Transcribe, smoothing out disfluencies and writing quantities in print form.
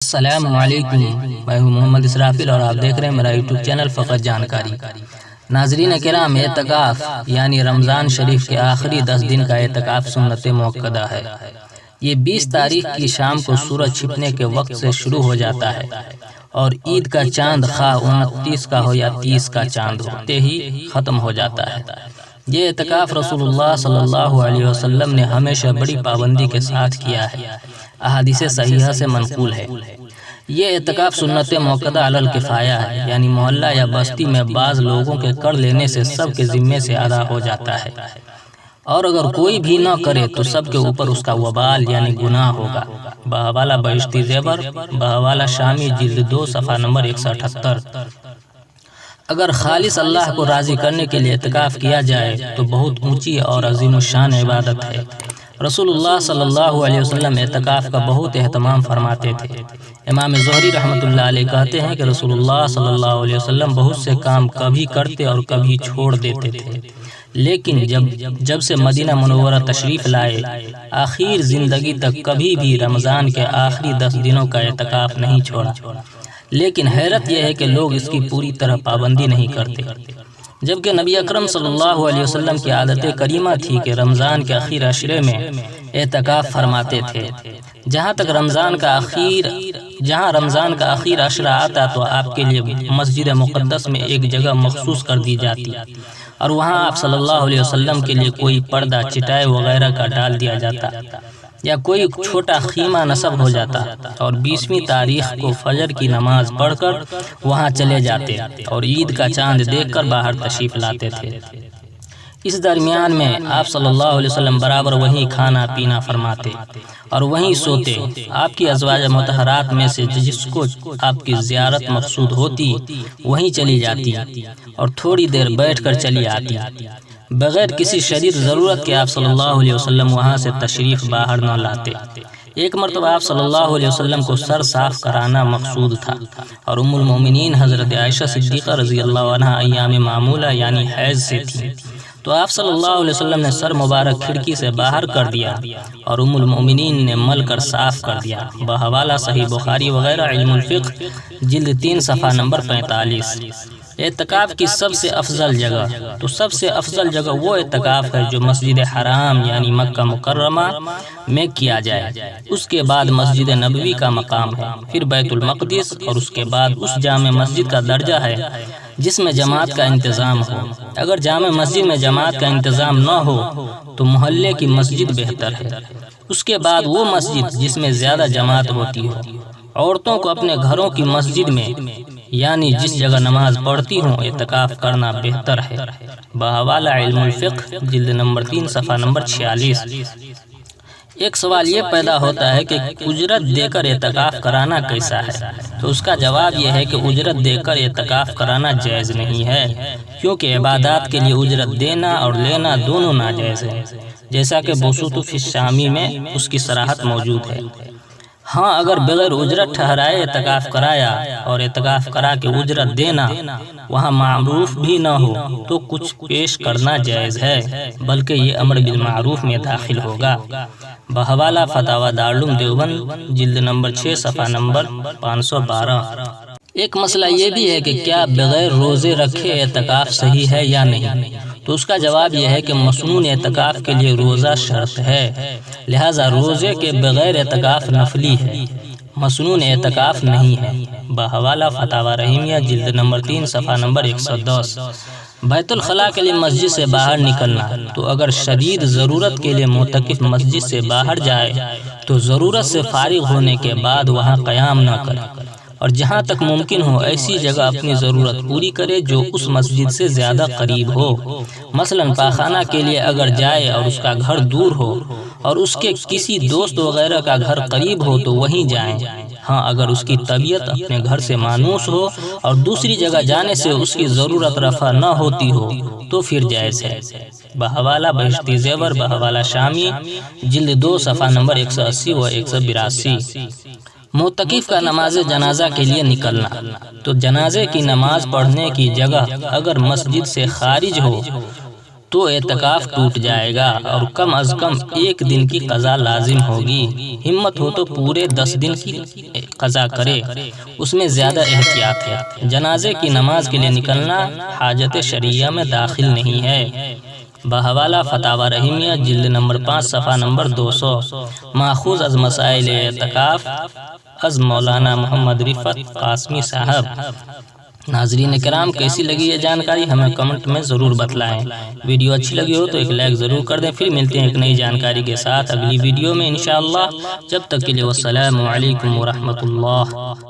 السلام علیکم، میں ہوں محمد اسرافیل اور آپ دیکھ رہے ہیں میرا یوٹیوب چینل فقط جانکاری۔ ناظرین کرام، اعتکاف یعنی رمضان شریف کے آخری 10 دن کا اعتکاف سنت موقدہ ہے۔ یہ 20 تاریخ کی شام کو سورج چھپنے کے وقت سے شروع ہو جاتا ہے اور عید کا چاند خواہ 29 کا ہو یا 30 کا چاند ہوتے ہی ختم ہو جاتا ہے۔ یہ اعتکاف رسول اللہ صلی اللہ علیہ وسلم نے ہمیشہ بڑی پابندی کے ساتھ کیا ہے، احادیث صحیحہ سے منقول ہے۔ یہ اعتکاف سنت موقدہ علی الکفایہ ہے، یعنی محلہ یا بستی میں بعض لوگوں کے کر لینے سے سب کے ذمے سے ادا ہو جاتا ہے، اور اگر کوئی بھی نہ کرے تو سب کے اوپر اس کا وبال یعنی گناہ ہوگا۔ بہوالا بہشتی زیور، بہوالا شامی، جلد 2، صفحہ نمبر 178۔ اگر خالص اللہ کو راضی کرنے کے لیے اعتکاف کیا جائے تو بہت اونچی اور عظیم الشان عبادت ہے۔ رسول اللہ صلی اللہ علیہ وسلم اعتکاف کا بہت اہتمام فرماتے تھے۔ امام زہری رحمۃ اللہ علیہ کہتے ہیں کہ رسول اللہ صلی اللہ علیہ وسلم بہت سے کام کبھی کرتے اور کبھی چھوڑ دیتے تھے، لیکن جب سے مدینہ منورہ تشریف لائے آخر زندگی تک کبھی بھی رمضان کے آخری 10 دنوں کا اعتکاف نہیں چھوڑا۔ لیکن حیرت یہ ہے کہ لوگ اس کی پوری طرح پابندی نہیں کرتے، جبکہ نبی اکرم صلی اللہ علیہ وسلم کی عادت کریمہ تھی کہ رمضان کے آخر عشرے میں اعتکاف فرماتے تھے۔ جہاں رمضان کا آخر عشرہ آتا تو آپ کے لیے مسجد مقدس میں ایک جگہ مخصوص کر دی جاتی اور وہاں آپ صلی اللہ علیہ وسلم کے لیے کوئی پردہ، چٹائی وغیرہ کا ڈال دیا جاتا یا کوئی چھوٹا خیمہ نصب ہو جاتا، اور 20ویں تاریخ کو فجر کی نماز پڑھ کر وہاں چلے جاتے اور عید کا چاند دیکھ کر باہر تشریف لاتے تھے۔ اس درمیان میں آپ صلی اللہ علیہ وسلم برابر وہیں کھانا پینا فرماتے اور وہیں سوتے۔ آپ کی ازواج مطہرات میں سے جس کو آپ کی زیارت مقصود ہوتی وہیں چلی جاتی اور تھوڑی دیر بیٹھ کر چلی آتی، بغیر کسی شدید ضرورت کے آپ صلی اللہ علیہ وسلم وہاں سے تشریف باہر نہ لاتے۔ ایک مرتبہ آپ صلی اللہ علیہ وسلم کو سر صاف کرانا مقصود تھا اور ام المومنین حضرت عائشہ صدیقہ رضی اللہ عنہا ایام معمولہ یعنی حیض سے تھی، تو آپ صلی اللہ علیہ وسلم نے سر مبارک کھڑکی سے باہر کر دیا اور ام المومنین نے مل کر صاف کر دیا۔ بحوالہ صحیح بخاری وغیرہ، علم الفقہ، جلد 3، صفحہ نمبر 45۔ اعتکاف کی سب سے افضل جگہ وہ اعتکاف ہے جو مسجد حرام یعنی مکہ مکرمہ میں کیا جائے، اس کے بعد مسجد نبوی کا مقام ہے، پھر بیت المقدس، اور اس کے بعد اس جامع مسجد کا درجہ ہے جس میں جماعت کا انتظام ہو۔ اگر جامع مسجد میں جماعت کا انتظام نہ ہو تو محلے کی مسجد بہتر ہے۔ اس کے بعد وہ مسجد جس میں زیادہ جماعت ہوتی ہو۔ عورتوں کو اپنے گھروں کی مسجد میں یعنی جس جگہ نماز پڑھتی ہوں اعتکاف کرنا بہتر ہے۔ بحوالہ علم الفقہ، جلد نمبر 3، صفحہ نمبر 46۔ ایک سوال یہ پیدا ہوتا ہے کہ اجرت دے کر اعتکاف کرانا کیسا ہے؟ تو اس کا جواب یہ ہے کہ اجرت دے کر اعتکاف کرانا جائز نہیں ہے، کیونکہ عبادات کے لیے اجرت دینا اور لینا دونوں ناجائز ہے، جیسا کہ بسوط فی الشامی میں اس کی صراحت موجود ہے۔ ہاں، اگر بغیر اجرت ٹھہرائے اعتکاف کرایا اور اعتکاف کرا کے اجرت دینا وہاں معروف بھی نہ ہو تو کچھ پیش کرنا جائز ہے، بلکہ یہ امر بالمعروف میں داخل ہوگا۔ بحوالہ فتاوی دارالعلوم دیوبند، جلد نمبر 6، صفحہ نمبر 512۔ ایک مسئلہ یہ بھی ہے کہ کیا بغیر روزے رکھے اعتکاف صحیح ہے یا نہیں؟ تو اس کا جواب یہ ہے کہ مسنون اعتکاف کے لیے روزہ شرط ہے، لہذا روزے کے بغیر اعتکاف نفلی ہے، مسنون اعتکاف نہیں ہے۔ بحوالہ فتاوی رحیمیہ، جلد نمبر 3، صفحہ نمبر 110۔ بیت الخلاء کے لیے مسجد سے باہر نکلنا، تو اگر شدید ضرورت کے لیے معتکف مسجد سے باہر جائے تو ضرورت سے فارغ ہونے کے بعد وہاں قیام نہ کرے، اور جہاں تک ممکن ہو ایسی جگہ اپنی ضرورت پوری کرے جو اس مسجد سے زیادہ قریب ہو۔ مثلا پاخانہ کے لیے اگر جائے اور اس کا گھر دور ہو اور اس کے کسی دوست وغیرہ کا گھر قریب ہو تو وہیں جائیں۔ ہاں، اگر اس کی طبیعت اپنے گھر سے مانوس ہو اور دوسری جگہ جانے سے اس کی ضرورت رفع نہ ہوتی ہو تو پھر جائز ہے۔ بحوالہ بہشتی زیور، بحوالہ شامی، جلد 2، صفحہ نمبر 180 و 182۔ معتکف کا نماز جنازہ کے لیے نکلنا، تو جنازے کی نماز پڑھنے کی جگہ اگر مسجد سے خارج ہو تو اعتکاف ٹوٹ جائے گا اور کم از کم 1 دن کی قضا لازم ہوگی۔ ہمت ہو تو پورے 10 دن کی قضا کرے، اس میں زیادہ احتیاط ہے۔ جنازے کی نماز کے لیے نکلنا حاجت شرعیہ میں داخل نہیں ہے۔ بحوالہ فتاوی رحیمیہ جلد نمبر 5 صفحہ نمبر 200، ماخوذ از مسائل اعتکاف از مولانا محمد رفعت قاسمی صاحب۔ ناظرین کرام، کیسی لگی یہ جانکاری ہمیں کمنٹ میں ضرور بتلائیں۔ ویڈیو اچھی لگی ہو تو ایک لائک ضرور کر دیں۔ پھر ملتے ہیں ایک نئی جانکاری کے ساتھ اگلی ویڈیو میں انشاءاللہ۔ جب تک کے لیے والسلام علیکم ورحمۃ اللہ۔